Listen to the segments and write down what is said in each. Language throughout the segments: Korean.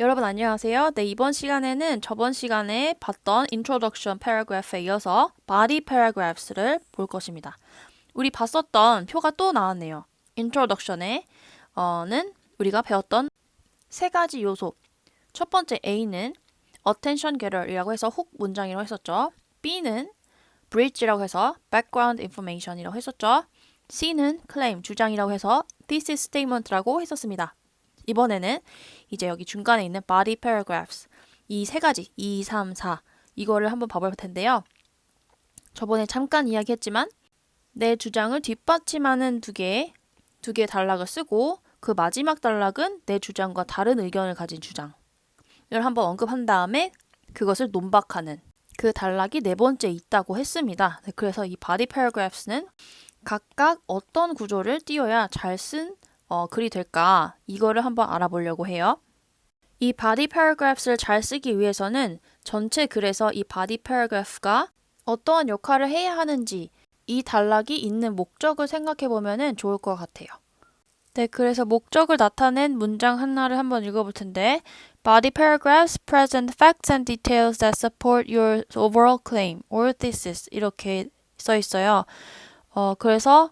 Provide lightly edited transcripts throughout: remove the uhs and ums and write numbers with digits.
여러분 안녕하세요. 네, 이번 시간에는 저번 시간에 봤던 Introduction Paragraph에 이어서 Body Paragraphs를 볼 것입니다. 우리 봤었던 표가 또 나왔네요. Introduction에 는 우리가 배웠던 세 가지 요소. 첫 번째 A는 Attention Getter이라고 해서 훅 문장이라고 했었죠. B는 Bridge라고 해서 Background Information이라고 했었죠. C는 Claim, 주장이라고 해서 Thesis Statement라고 했었습니다. 이번에는 이제 여기 중간에 있는 body paragraphs 이 세 가지 2, 3, 4 이거를 한번 봐볼 텐데요. 저번에 잠깐 이야기했지만 내 주장을 뒷받침하는 두 개의 단락을 쓰고 그 마지막 단락은 내 주장과 다른 의견을 가진 주장을 한번 언급한 다음에 그것을 논박하는 그 단락이 네 번째 있다고 했습니다. 네, 그래서 이 body paragraphs는 각각 어떤 구조를 띄워야 잘 쓴 글이 될까 이거를 한번 알아보려고 해요. 이 body paragraphs를 잘 쓰기 위해서는 전체 글에서 이 body paragraph가 어떠한 역할을 해야 하는지 이 단락이 있는 목적을 생각해 보면 좋을 것 같아요. 네, 그래서 목적을 나타낸 문장 하나를 한번 읽어볼 텐데 Body paragraphs present facts and details that support your overall claim or thesis 이렇게 써 있어요. 그래서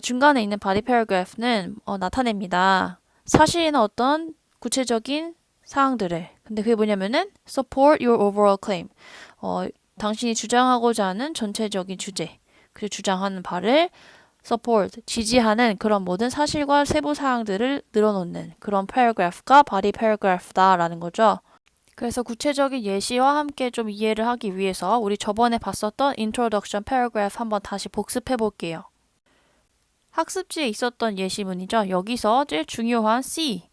중간에 있는 body paragraph는 나타냅니다. 사실이나 어떤 구체적인 사항들을. 근데 그게 뭐냐면은 support your overall claim. 당신이 주장하고자 하는 전체적인 주제. 그리고 주장하는 바를 support, 지지하는 그런 모든 사실과 세부 사항들을 늘어놓는 그런 paragraph가 body paragraph다라는 거죠. 그래서 구체적인 예시와 함께 좀 이해를 하기 위해서 우리 저번에 봤었던 introduction paragraph 한번 다시 복습해 볼게요. 학습지에 있었던 예시문이죠. 여기서 제일 중요한 C,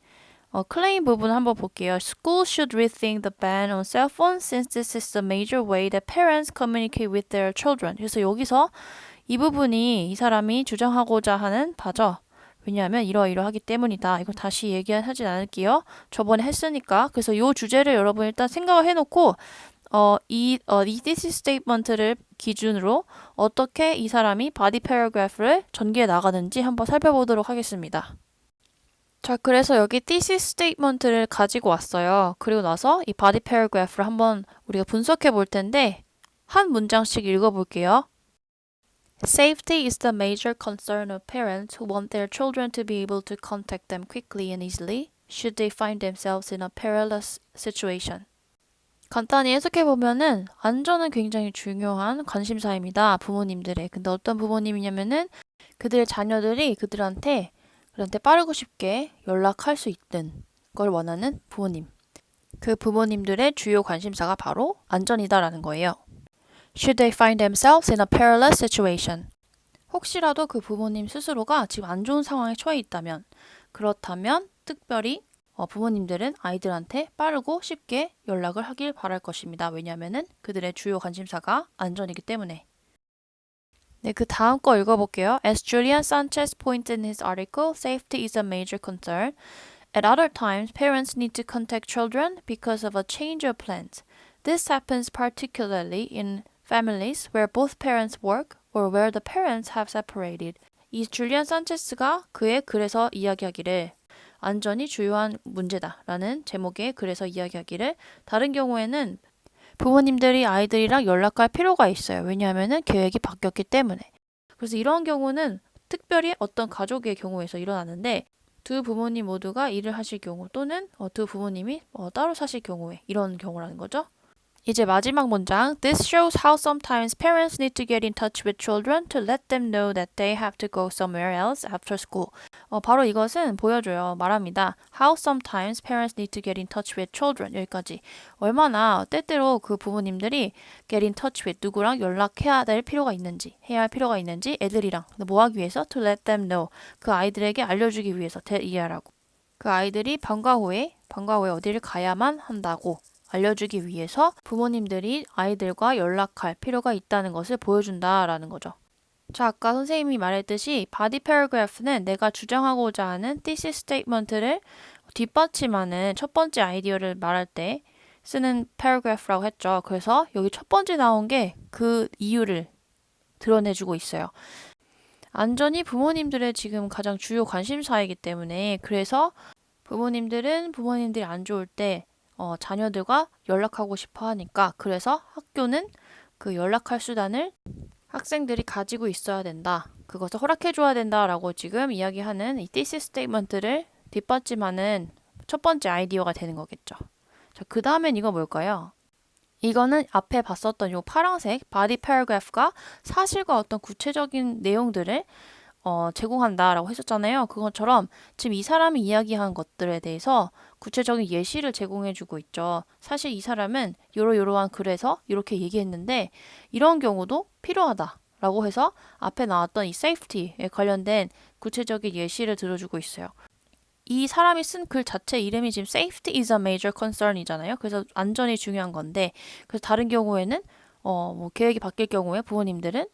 클레임 부분 한번 볼게요. Schools should rethink the ban on cell phones since this is a major way that parents communicate with their children. 그래서 여기서 이 부분이 이 사람이 주장하고자 하는 바죠. 왜냐하면 이러이러하기 때문이다. 이거 다시 얘기하진 않을게요. 저번에 했으니까. 그래서 이 주제를 여러분 일단 생각을 해놓고 이 thesis statement를 기준으로 어떻게 이 사람이 body paragraph를 전개해 나가는지 한번 살펴보도록 하겠습니다. 자, 그래서 여기 thesis statement를 가지고 왔어요. 그리고 나서 이 body paragraph를 한번 우리가 분석해 볼 텐데 한 문장씩 읽어볼게요. Safety is the major concern of parents who want their children to be able to contact them quickly and easily should they find themselves in a perilous situation. 간단히 해석해보면은 안전은 굉장히 중요한 관심사입니다. 부모님들의. 근데 어떤 부모님이냐면은 그들의 자녀들이 그들한테 빠르고 쉽게 연락할 수 있는 걸 원하는 부모님. 그 부모님들의 주요 관심사가 바로 안전이다라는 거예요. Should they find themselves in a perilous situation? 혹시라도 그 부모님 스스로가 지금 안 좋은 상황에 처해 있다면 그렇다면 특별히 부모님들은 아이들한테 빠르고 쉽게 연락을 하길 바랄 것입니다. 왜냐하면 그들의 주요 관심사가 안전이기 때문에. 네, 그 다음 거 읽어볼게요. As Julian Sanchez pointed in his article, safety is a major concern. At other times, parents need to contact children because of a change of plans. This happens particularly in families where both parents work or where the parents have separated. 이 줄리안 산체스가 그의 글에서 이야기하기를 안전이 주요한 문제다라는 제목의 글에서 이야기하기를 다른 경우에는 부모님들이 아이들이랑 연락할 필요가 있어요. 왜냐하면 계획이 바뀌었기 때문에. 그래서 이런 경우는 특별히 어떤 가족의 경우에서 일어나는데 두 부모님 모두가 일을 하실 경우 또는 두 부모님이 따로 사실 경우에 이런 경우라는 거죠. 이제 마지막 문장. This shows how sometimes parents need to get in touch with children to let them know that they have to go somewhere else after school. 바로 이것은 보여줘요. 말합니다. How sometimes parents need to get in touch with children. 여기까지. 얼마나 때때로 그 부모님들이 get in touch with 누구랑 연락해야 될 필요가 있는지, 해야 할 필요가 있는지 애들이랑 뭐 하기 위해서 to let them know. 그 아이들에게 알려주기 위해서 이해하라고. 그 아이들이 방과 후에 어디를 가야만 한다고. 알려주기 위해서 부모님들이 아이들과 연락할 필요가 있다는 것을 보여준다라는 거죠. 자, 아까 선생님이 말했듯이 body paragraph는 내가 주장하고자 하는 thesis statement를 뒷받침하는 첫 번째 아이디어를 말할 때 쓰는 paragraph라고 했죠. 그래서 여기 첫 번째 나온 게 그 이유를 드러내주고 있어요. 안전이 부모님들의 지금 가장 주요 관심사이기 때문에 그래서 부모님들은 부모님들이 안 좋을 때 자녀들과 연락하고 싶어 하니까 그래서 학교는 그 연락할 수단을 학생들이 가지고 있어야 된다. 그것을 허락해 줘야 된다라고 지금 이야기하는 이 thesis statement를 뒷받침하는 첫 번째 아이디어가 되는 거겠죠. 자, 그 다음엔 이거 뭘까요? 이거는 앞에 봤었던 요 파란색 body paragraph가 사실과 어떤 구체적인 내용들을 제공한다라고 했었잖아요. 그것처럼 지금 이 사람이 이야기한 것들에 대해서 구체적인 예시를 제공해주고 있죠. 사실 이 사람은 요러요러한 글에서 이렇게 얘기했는데 이런 경우도 필요하다라고 해서 앞에 나왔던 이 safety에 관련된 구체적인 예시를 들어주고 있어요. 이 사람이 쓴 글 자체 이름이 지금 safety is a major concern이잖아요. 그래서 안전이 중요한 건데 그래서 다른 경우에는 뭐 계획이 바뀔 경우에 부모님들은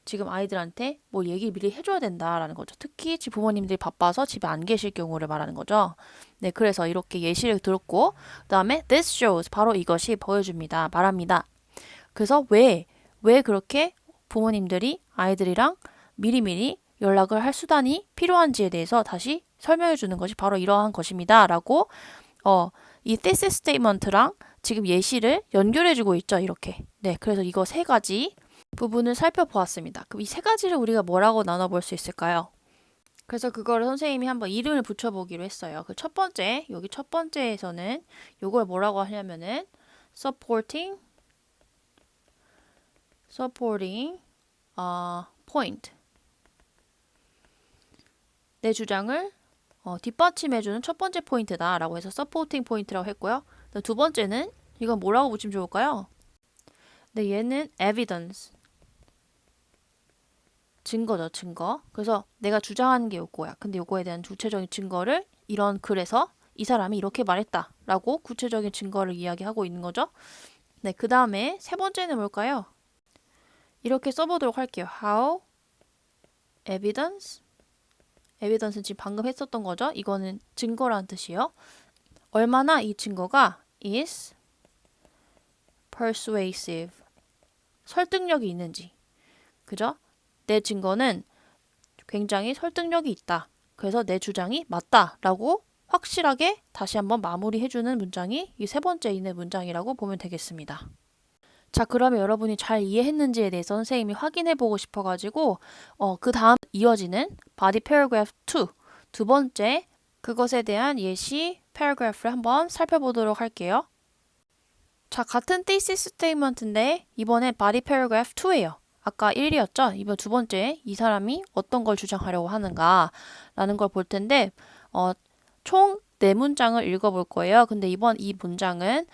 지금 아이들한테 뭘 얘기 미리 해줘야 된다라는 거죠. 특히 지금 부모님들이 바빠서 집에 안 계실 경우를 말하는 거죠. 네, 그래서 이렇게 예시를 들었고 그 다음에 this shows 바로 이것이 보여줍니다. 말합니다. 그래서 왜 그렇게 부모님들이 아이들이랑 미리미리 연락을 할 수단이 필요한지에 대해서 다시 설명해 주는 것이 바로 이러한 것입니다. 라고 이 thesis statement랑 지금 예시를 연결해 주고 있죠. 이렇게. 네, 그래서 이거 세 가지 부분을 살펴보았습니다. 그럼 이 세 가지를 우리가 뭐라고 나눠볼 수 있을까요? 그래서 그거를 선생님이 한번 이름을 붙여보기로 했어요. 그 첫 번째, 여기 첫 번째에서는 이걸 뭐라고 하냐면은 supporting point. 내 주장을 뒷받침해주는 첫 번째 포인트다라고 해서 supporting point라고 했고요. 두 번째는 이건 뭐라고 붙이면 좋을까요? 네, 얘는 evidence. 증거죠, 증거. 그래서 내가 주장하는 게 요거야. 근데 요거에 대한 구체적인 증거를 이런 글에서 이 사람이 이렇게 말했다 라고 구체적인 증거를 이야기하고 있는 거죠. 네, 그 다음에 세 번째는 뭘까요? 이렇게 써보도록 할게요. How evidence는 지금 방금 했었던 거죠. 이거는 증거라는 뜻이에요. 얼마나 이 증거가 is persuasive. 설득력이 있는지. 그죠? 내 증거는 굉장히 설득력이 있다. 그래서 내 주장이 맞다라고 확실하게 다시 한번 마무리해주는 문장이 이 세 번째 있는 문장이라고 보면 되겠습니다. 자, 그러면 여러분이 잘 이해했는지에 대해서 선생님이 확인해보고 싶어가지고 그 다음 이어지는 body paragraph 2, 두 번째 그것에 대한 예시 paragraph를 한번 살펴보도록 할게요. 자, 같은 thesis statement인데 이번엔 body paragraph 2예요. 아까 1이었죠? 이번 두 번째 이 사람이 어떤 걸 주장하려고 하는가 라는 걸 볼 텐데 총 4문장을 읽어볼 거예요. 근데 이번 이 문장은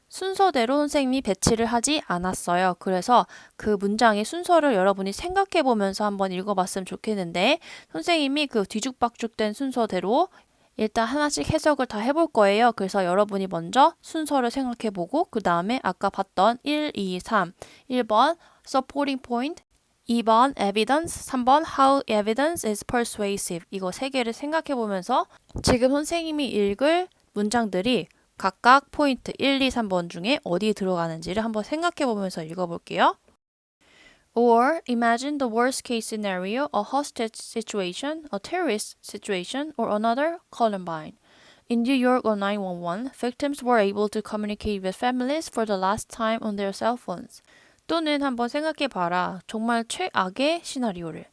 순서대로 선생님이 배치를 하지 않았어요. 그래서 그 문장의 순서를 여러분이 생각해 보면서 한번 읽어봤으면 좋겠는데 선생님이 그 뒤죽박죽된 순서대로 일단 하나씩 해석을 다 해볼 거예요. 그래서 여러분이 먼저 순서를 생각해 보고 그 다음에 아까 봤던 1, 2, 3, 1번 supporting point, 2번 evidence, 3번 how evidence is persuasive 이거 세 개를 생각해 보면서 지금 선생님이 읽을 문장들이 각각 포인트 1, 2, 3번 중에 어디에 들어가는지를 한번 생각해 보면서 읽어볼게요. Or imagine the worst case scenario, a hostage situation, a terrorist situation, or another Columbine. In New York on 911, victims were able to communicate with families for the last time on their cell phones. 또는 한번 생각해 봐라. 정말 최악의 시나리오를.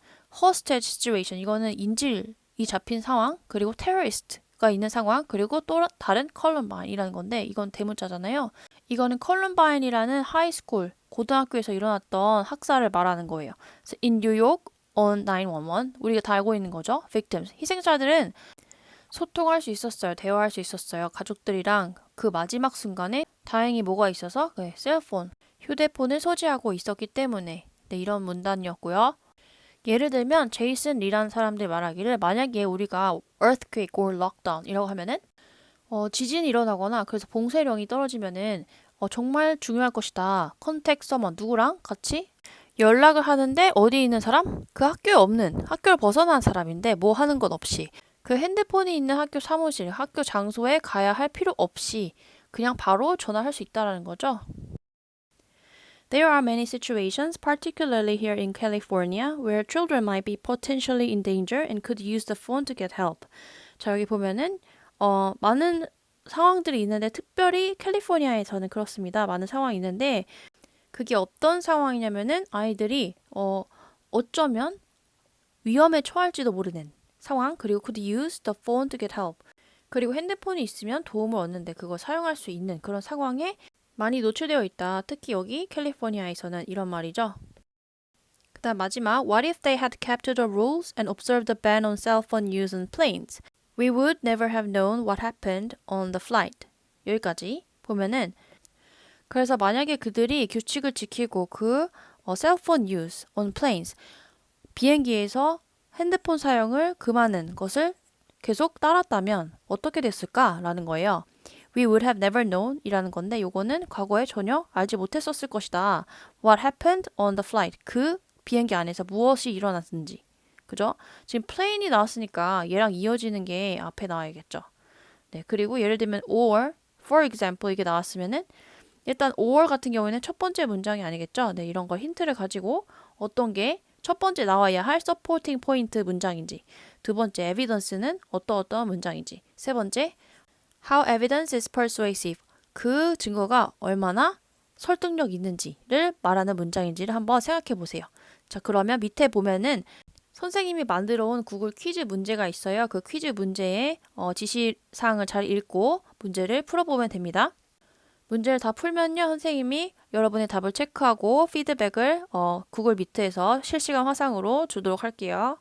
Hostage situation, 이거는 인질이 잡힌 상황, 그리고 terrorist가 있는 상황, 그리고 또 다른 Columbine이라는 건데 이건 대문자잖아요. 이거는 컬럼바인이라는 하이스쿨, 고등학교에서 일어났던 학살을 말하는 거예요. 그래서 in New York on 911, 우리가 다 알고 있는 거죠. victims, 희생자들은 소통할 수 있었어요. 대화할 수 있었어요. 가족들이랑 그 마지막 순간에 다행히 뭐가 있어서 셀폰, 휴대폰을 소지하고 있었기 때문에 네, 이런 문단이었고요. 예를 들면 제이슨 리라는 사람들 말하기를 만약에 우리가 earthquake or lockdown 이라고 하면은 지진이 일어나거나 그래서 봉쇄령이 떨어지면은 정말 중요할 것이다. 컨택 서먼 누구랑 같이 연락을 하는데 어디에 있는 사람? 그 학교에 없는 학교를 벗어난 사람인데 뭐 하는 것 없이 그 핸드폰이 있는 학교 사무실, 학교 장소에 가야 할 필요 없이 그냥 바로 전화할 수 있다라는 거죠. There are many situations, particularly here in California, where children might be potentially in danger and could use the phone to get help. 자, 여기 보면은 많은 상황들이 있는데 특별히 캘리포니아에서는 그렇습니다. 많은 상황이 있는데 그게 어떤 상황이냐면은 아이들이 어쩌면 위험에 처할지도 모르는 상황, 그리고 could use the phone to get help. 그리고 핸드폰이 있으면 도움을 얻는데 그걸 사용할 수 있는 그런 상황에 많이 노출되어 있다. 특히 여기 캘리포니아에서는 이런 말이죠. 그다음 마지막 What if they had kept to the rules and observed the ban on cell phone use on planes? We would never have known what happened on the flight. 여기까지 보면은 그래서 만약에 그들이 규칙을 지키고 그 cellphone use on planes 비행기에서 핸드폰 사용을 금하는 것을 계속 따랐다면 어떻게 됐을까라는 거예요. We would have never known 이라는 건데 요거는 과거에 전혀 알지 못했었을 것이다. What happened on the flight? 그 비행기 안에서 무엇이 일어났는지. 그죠? 지금 plane이 나왔으니까 얘랑 이어지는 게 앞에 나와야겠죠. 네, 그리고 예를 들면 or, for example 이게 나왔으면은 일단 or 같은 경우에는 첫 번째 문장이 아니겠죠. 네, 이런 걸 힌트를 가지고 어떤 게 첫 번째 나와야 할 supporting point 문장인지, 두 번째 evidence는 어떠어떠한 문장인지, 세 번째 how evidence is persuasive 그 증거가 얼마나 설득력 있는지를 말하는 문장인지를 한번 생각해 보세요. 자, 그러면 밑에 보면은 선생님이 만들어 온 구글 퀴즈 문제가 있어요. 그 퀴즈 문제의 지시사항을 잘 읽고 문제를 풀어보면 됩니다. 문제를 다 풀면요, 선생님이 여러분의 답을 체크하고 피드백을 구글 미트에서 실시간 화상으로 주도록 할게요.